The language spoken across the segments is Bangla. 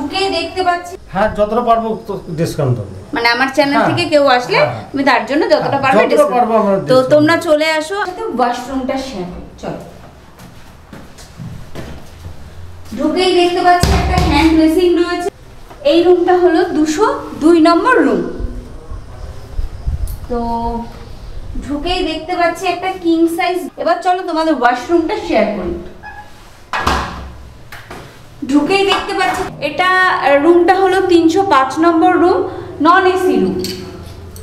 ঢুকেই দেখতে পাচ্ছি। হ্যাঁ, যতটা পারবো ডিসকাউন্ট দেব। মানে আমার চ্যানেল থেকে কেউ আসলে আমি তার জন্য যতটা পারবো ডিসকাউন্ট। তো তোমরা চলে আসো, ওয়াশরুমটা শেয়ার করো। চলো, ঢুকেই দেখতে পাচ্ছি একটা হ্যান্ড ড্রেসিং রয়েছে। এই রুমটা হলো 202 নম্বর রুম। তো ঢুকেই দেখতে পাচ্ছি একটা কিং সাইজ। এবার চলো তোমাদের ওয়াশরুমটা শেয়ার করি। ঢুকেই দেখতে পাচ্ছি এটা রুমটা হলো 305 নম্বর রুম, নন এসি রুম।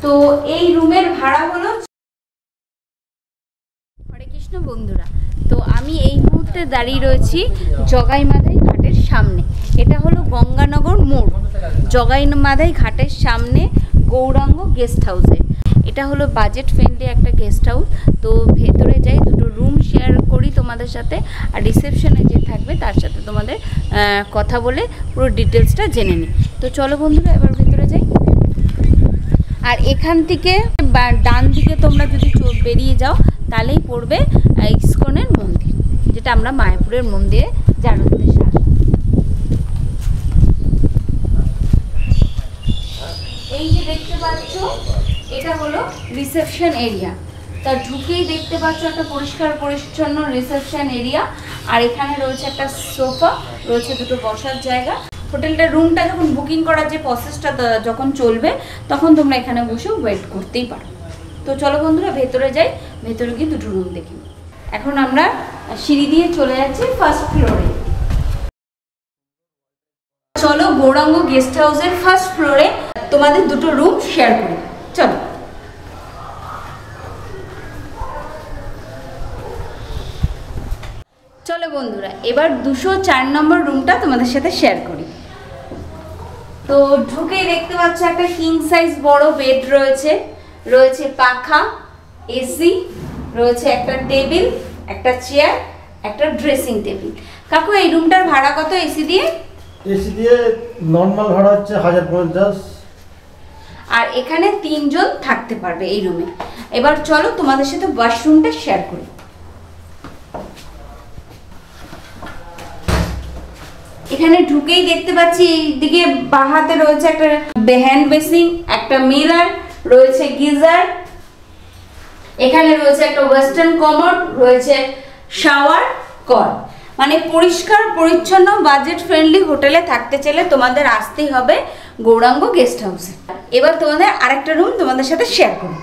তো এই রুমের ভাড়া হলো। হরে কৃষ্ণ বন্ধুরা, তো আমি এই মুহূর্তে দাঁড়িয়ে রয়েছি জগাইমাদাই ঘাটের সামনে। এটা হলো গঙ্গানগর মোড়, জগাইমাদাই ঘাটের সামনে গৌরাঙ্গ গেস্ট হাউসে। এটা হলো বাজেট ফ্রেন্ডলি একটা গেস্ট হাউস। তো ভেতরে যাই, দুটো রুম শেয়ার করি তোমাদের সাথে, আর রিসেপশনে যে থাকবে তার সাথে তোমাদের কথা বলে পুরো ডিটেলসটা জেনে নিই। তো চলো বন্ধুরা, এবার ভেতরে যাই। আর এখান থেকে ডান দিকে তোমরা যদি বেরিয়ে যাও তাহলেই পড়বে ইস্কনের মন্দির, যেটা আমরা মায়াপুরের মন্দিরে যার উদ্দেশ্যে আসি। এই যে দেখতে পাচ্ছ এটা হলো রিসেপশন এরিয়া। তা ঢুকেই দেখতে পাচ্ছ একটা পরিষ্কার পরিচ্ছন্ন রিসেপশন এরিয়া। আর এখানে রয়েছে একটা সোফা, রয়েছে দুটো বসার জায়গা। হোটেলটার রুমটা যখন বুকিং করার যে প্রসেসটা যখন চলবে তখন তোমরা এখানে বসে ওয়েট করতেই পারো। তো চলো বন্ধুরা ভেতরে যাই, ভেতরে গিয়ে দুটো রুম দেখি। এখন আমরা সিঁড়ি দিয়ে চলে যাচ্ছি ফার্স্ট ফ্লোরে। চলো গৌরাঙ্গ গেস্ট হাউসের ফার্স্ট ফ্লোরে তোমাদের দুটো রুম শেয়ার করি। চলো, চলো বন্ধুরা, এবার 204 নম্বর রুমটা তোমাদের সাথে শেয়ার করি। তো ঢুকেই দেখতে পাচ্ছ একটা কিং সাইজ বড় বেড রয়েছে, রয়েছে পাখা, এসি, রয়েছে একটা টেবিল, একটা চেয়ার, একটা ড্রেসিং টেবিল। কাকু এই রুমটার ভাড়া কত এসি দিয়ে? এসি দিয়ে নরমাল ভাড়া হচ্ছে 1050। আর এখানে 3 জন থাকতে পারবে এই রুমে। এবার চলো তোমাদের সাথে ওয়াশরুমটা শেয়ার করি। এখানে ঢুকেই দেখতে পাচ্ছি এইদিকে বাঁ হাতে রয়েছে একটা হ্যান্ড বেসিন, একটা মিরর, রয়েছে গিজার, এখানে রয়েছে একটা ওয়েস্টার্ন কমোড, রয়েছে শাওয়ার কল। মানে পরিষ্কার পরিচ্ছন্ন বাজেট ফ্রেন্ডলি হোটেলে থাকতে চাইলে তোমাদের আসতেই হবে গৌরাঙ্গ গেস্ট হাউসে। এবার তোমাদের আরেকটা রুম তোমাদের সাথে শেয়ার করি।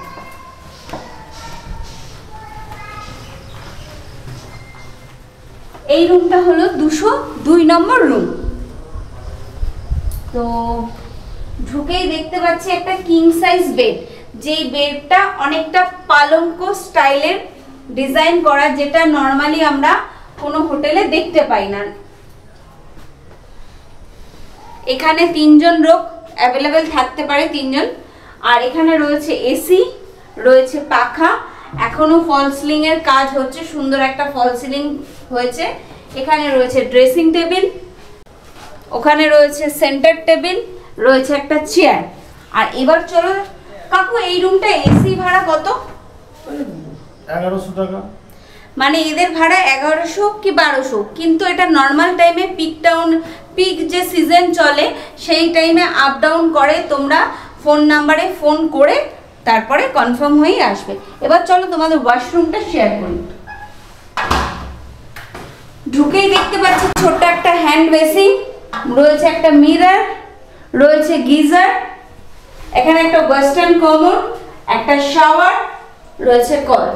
এই রুমটা হলো 202 নম্বর রুম। তো ঢুকেই দেখতে পাচ্ছি একটা কিং সাইজ বেড, যেই বেডটা অনেকটা পালঙ্ক স্টাইলের ডিজাইন করা, যেটা নর্মালি আমরা কোনো হোটেলে দেখতে পাই না। এখানে 3 জন লোক অ্যাভেলেবেল থাকতে পারে, 3 জন। আর এখানে রয়েছে এসি, রয়েছে পাখা, এখনো ফল সিলিং এর কাজ হচ্ছে, সুন্দর একটা ফল সিলিং হয়েছে। এখানে রয়েছে ড্রেসিং টেবিল, ওখানে রয়েছে সেন্টার টেবিল, রয়েছে একটা চেয়ার। আর এবার চলো কাকু, এই রুমটা এসি ভাড়া কত? 1100 টাকা। মানে এদের ভাড়া 1100 কি 1200, কিন্তু এটা নর্মাল টাইমে পিক যে সিজন চলে সেই টাইমে আপ ডাউন করে। তোমরা ফোন নাম্বারে ফোন করে তারপরে কনফার্ম হয়ে আসবে। এবার চলো তোমাদের ওয়াশরুমটা শেয়ার করি। ঢুকেই দেখতে পাচ্ছি ছোট্ট একটা হ্যান্ড বেসিন, রয়েছে একটা মিরর, রয়েছে গিজার, এখানে একটা ওয়েস্টার্ন কমোড, একটা শাওয়ার, রয়েছে কল।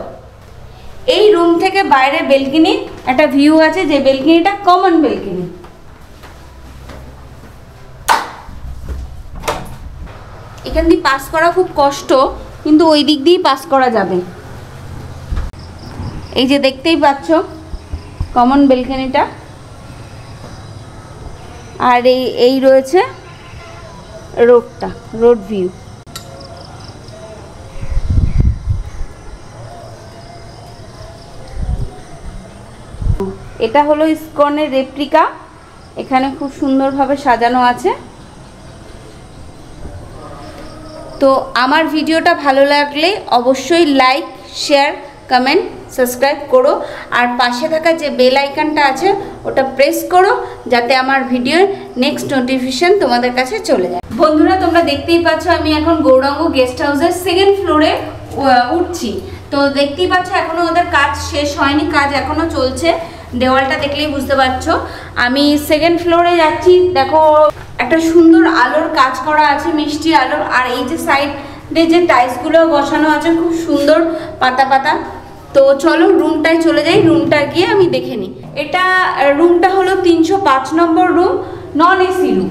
এই রুম থেকে বাইরে বেলকনি একটা ভিউ আছে, যে বেলকনিটা কমন বেলকনি। এখান দিয়ে পাস করা খুব কষ্ট, কিন্তু ওই দিক দিয়েই পাস করা যাবে। এই যে দেখতেই পাচ্ছ কমন বেলকনিটা। আর এই রয়েছে রোড ভিউ। এটা হলো ইসকনের রেপ্লিকা, এখানে খুব সুন্দরভাবে সাজানো আছে। তো আমার ভিডিওটা ভালো লাগলে অবশ্যই লাইক, শেয়ার, কমেন্ট, সাবস্ক্রাইব করো, আর পাশে থাকা যে বেল আইকনটা আছে ওটা প্রেস করো, যাতে আমার ভিডিওর নেক্সট নোটিফিকেশন তোমাদের কাছে চলে যায়। বন্ধুরা, তোমরা দেখতেই পাচ্ছ আমি এখন গৌরাঙ্গ গেস্ট হাউসের 2nd ফ্লোরে উঠছি। তো দেখতেই পাচ্ছ এখনো ওদের কাজ শেষ হয়নি, কাজ এখনো চলছে, দেওয়ালটা দেখলেই বুঝতে পারছো। আমি 2nd ফ্লোরে যাচ্ছি। দেখো একটা সুন্দর আলোর কাজ করা আছে, মিষ্টি আলোর, আর এই যে সাইডে যে টাইলসগুলো বসানো আছে খুব সুন্দর পাতা পাতা। তো চলো রুমটায় চলে যাই, রুমটা গিয়ে আমি দেখে নিই। রুমটা হলো 305 নম্বর রুম, নন এসি রুম।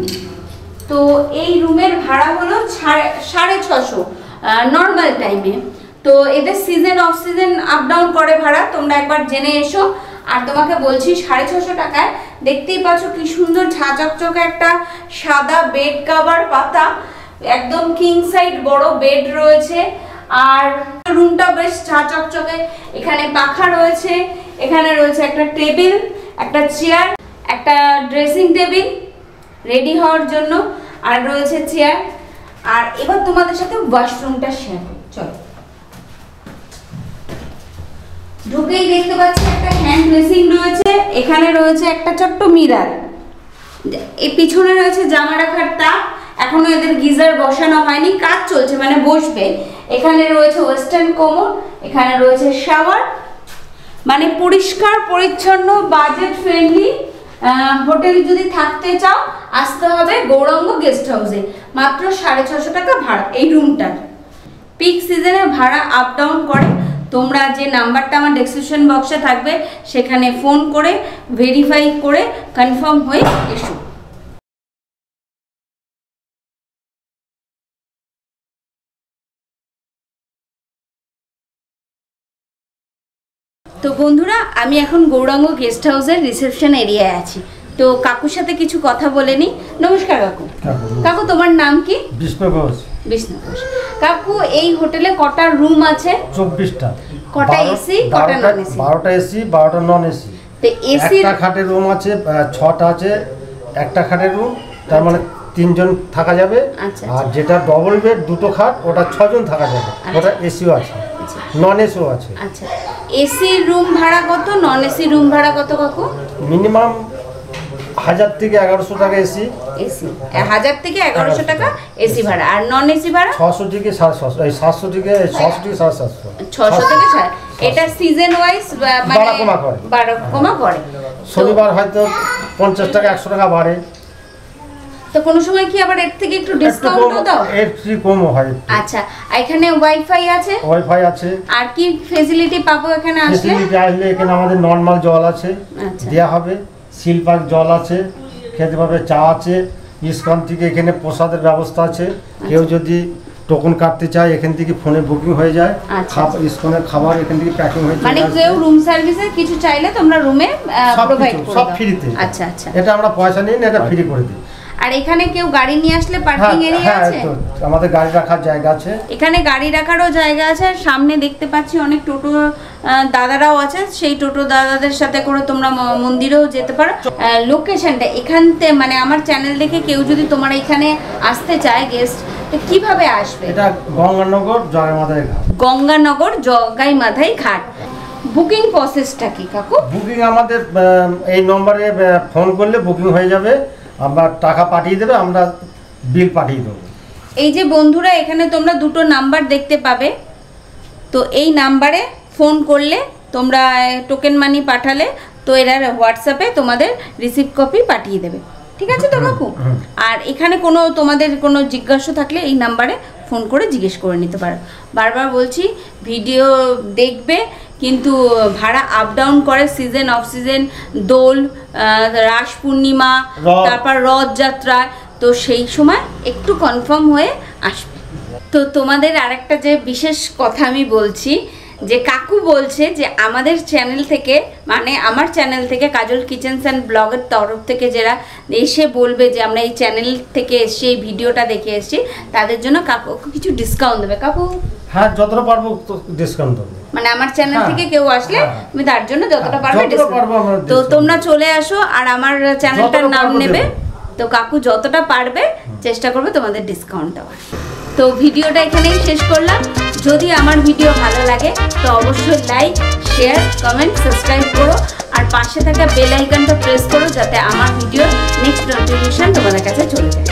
তো এই রুমের ভাড়া হলো 650 নর্মাল টাইমে। তো এদের season off season up down করে ভাড়া, তোমরা একবার জেনে এসো। আর তোমাকে বলছি 650 টাকায় দেখতেই পাচ্ছ কি সুন্দর ঝাঁচকচকে একটা সাদা বেড কভার পাতা, একদম কিং সাইড বড় বেড রয়েছে। আর রুমটা বেশ ঝাঁচকচকে, এখানে পাখা রয়েছে, এখানে রয়েছে একটা টেবিল, একটা চেয়ার, একটা ড্রেসিং টেবিল রেডি হওয়ার জন্য, আর রয়েছে চেয়ার। আর এবার তোমাদের সাথে ওয়াশরুমটা শেয়ার করি, চলো। ঢুকেই দেখতে পাচ্ছি একটা হ্যান্ড ড্রেসিং রয়েছে, এখানে রয়েছে একটা ছোট্ট মিরর, এই পিছনে রয়েছে জামা রাখার তাক। এখনো এদের গিজার বসানো হয়নি, কাজ চলছে, মানে বসবে। এখানে রয়েছে ওয়েস্টার্ন কোমর, এখানে রয়েছে শাওয়ার, মানে পরিষ্কার পরিচ্ছন্ন বাজেট ফ্রেন্ডলি হোটেল যদি থাকতে চাও আসতে হবে গৌরাঙ্গ গেস্ট হাউসে। মাত্র 650 টাকা ভাড়া এই রুমটার। পিক সিজনে ভাড়া আপ ডাউন করে। তোমরা যে নাম্বারটা আমার ডেসক্রিপশন বক্সে থাকবে সেখানে ফোন করে ভেরিফাই করে কনফার্ম হয়ে এসো। তো বন্ধুরা, আমি এখন গৌরাঙ্গ গেস্ট হাউসের রিসেপশন এরিয়ায় আছি। তো কাকুর সাথে কিছু কথা বলে নি। নমস্কার কাকু। কাকু তোমার নাম কি? বিষ্ণু ঘোষ। বিষ্ণু ঘোষ। কাকু এই হোটেলে কটা রুম আছে? 24টা। কটা এসি কটা নন এসি? 12টা এসি 12টা নন এসি। তো এসি একটা খাটের রুম আছে, 6টা আছে একটা খাটের রুম, তার মানে 3 জন থাকা যাবে। আচ্ছা। আর যেটা ডবল বেড 2টো খাট ওটা 6 জন থাকা যাবে, ওটা এসিও আছে, নন এসিও আছে। আচ্ছা, এসি রুম ভাড়া কত, নন এসি রুম ভাড়া কত কাকু? মিনিমাম 1000 থেকে 1100 টাকা এসি। এসি 1000 থেকে 1100 টাকা এসি ভাড়া, আর নন এসি ভাড়া 600 থেকে 750, এই 700 থেকে 750। 600 থেকে 700। এটা সিজন ওয়াইজ মানে বাড়া কমা করে। শনিবার হয়তো 50 টাকা 100 টাকা বাড়ে। তো কোনো সময় কি আবার এর থেকে একটু ডিসকাউন্টও দাও? এর ফ্রি কমও হয়। আচ্ছা, এখানে ওয়াইফাই আছে? ওয়াইফাই আছে। আর কি ফ্যাসিলিটি পাবো এখানে আসলে? ফ্যাসিলিটি আসলে এখানে আমাদের নরমাল জল আছে, আচ্ছা, দেয়া হবে। শিলপাক জল আছে, খেতে পাবে, চা আছে। ইসকন থেকে এখানে প্রসাদের ব্যবস্থা আছে। কেউ যদি টোকন কাটতে চায় এখান থেকে ফোনে বুকিং হয়ে যায়। ইসকনের খাবার এখান থেকে প্যাকিং হয়ে যায়। মানে কেউ রুম সার্ভিসে কিছু চাইলে তোমরা রুমে প্রোভাইড করো? সব ফ্রিতে। আচ্ছা আচ্ছা, এটা আমরা পয়সা নিই না, এটা ফ্রি করে দিই। আর এখানে কেউ গাড়ি নিয়ে আসলে পার্কিং এরিয়া আছে? আমাদের গাড়ি রাখার জায়গা আছে, এখানে গাড়ি রাখারও জায়গা আছে। সামনে দেখতে পাচ্ছি অনেক টোটো দাদারাও আছে, সেই টোটো দাদাদের সাথে করে তোমরা মন্দিরেও যেতে পারো। লোকেশনটা এখান থেকে, মানে আমার চ্যানেল দেখে কেউ যদি তোমার এখানে আসতে চায় গেস্ট, তো কিভাবে আসবে? এটা গঙ্গানগর জগাইমাধাই ঘাট। গঙ্গানগর জগাইমাধাই ঘাট। বুকিং প্রসেসটা কি কাকু? বুকিং আমাদের এই নম্বরে ফোন করলে বুকিং হয়ে যাবে, আমরা টাকা পাঠিয়ে দেবে, আমরা বিল পাঠিয়ে দেবো। এই যে বন্ধুরা, এখানে তোমরা দুটো নাম্বার দেখতে পাবে। তো এই নাম্বারে ফোন করলে তোমরা টোকেন মানি পাঠালে তো এরা হোয়াটসঅ্যাপে তোমাদের রিসিপ্ট কপি পাঠিয়ে দেবে। ঠিক আছে তো কাকু? আর এখানে কোনো তোমাদের কোনো জিজ্ঞাসা থাকলে এই নাম্বারে ফোন করে জিজ্ঞেস করে নিতে পারো। বারবার বলছি, ভিডিও দেখবে কিন্তু ভাড়া আপ ডাউন করে সিজন অফ সিজন, দোল, রাস পূর্ণিমা, তারপর রথযাত্রা, তো সেই সময় একটু কনফার্ম হয়ে আসবে। তো তোমাদের আরেকটা যে বিশেষ কথা আমি বলছি, যে কাকু বলছে যে আমাদের চ্যানেল থেকে, মানে আমার চ্যানেল থেকে কাজল কিচেন্স অ্যান্ড ব্লগের তরফ থেকে যারা এসে বলবে যে আমরা এই চ্যানেল থেকে এসে এই ভিডিওটা দেখে এসেছি, তাদের জন্য কাকু কিছু ডিসকাউন্ট দেবে। কাকু? হ্যাঁ, যতটা পারবো ডিসকাউন্ট দেবো। মানে আমার চ্যানেল থেকে কেউ আসলে আমি তার জন্য যতটা পারবে ডিসকাউন্ট। তো তোমরা চলে আসো আর আমার চ্যানেলটার নাম নেবে, তো কাকু যতটা পারবে চেষ্টা করবে তোমাদের ডিসকাউন্ট দেওয়ার। তো ভিডিওটা এখানেই শেষ করলাম। যদি আমার ভিডিও ভালো লাগে তো অবশ্যই লাইক, শেয়ার, কমেন্ট, সাবস্ক্রাইব করো আর পাশে থাকা বেল আইকনটা প্রেস করো যাতে আমার ভিডিওর নেক্সট নোটিফিকেশন তোমাদের কাছে চলে যায়।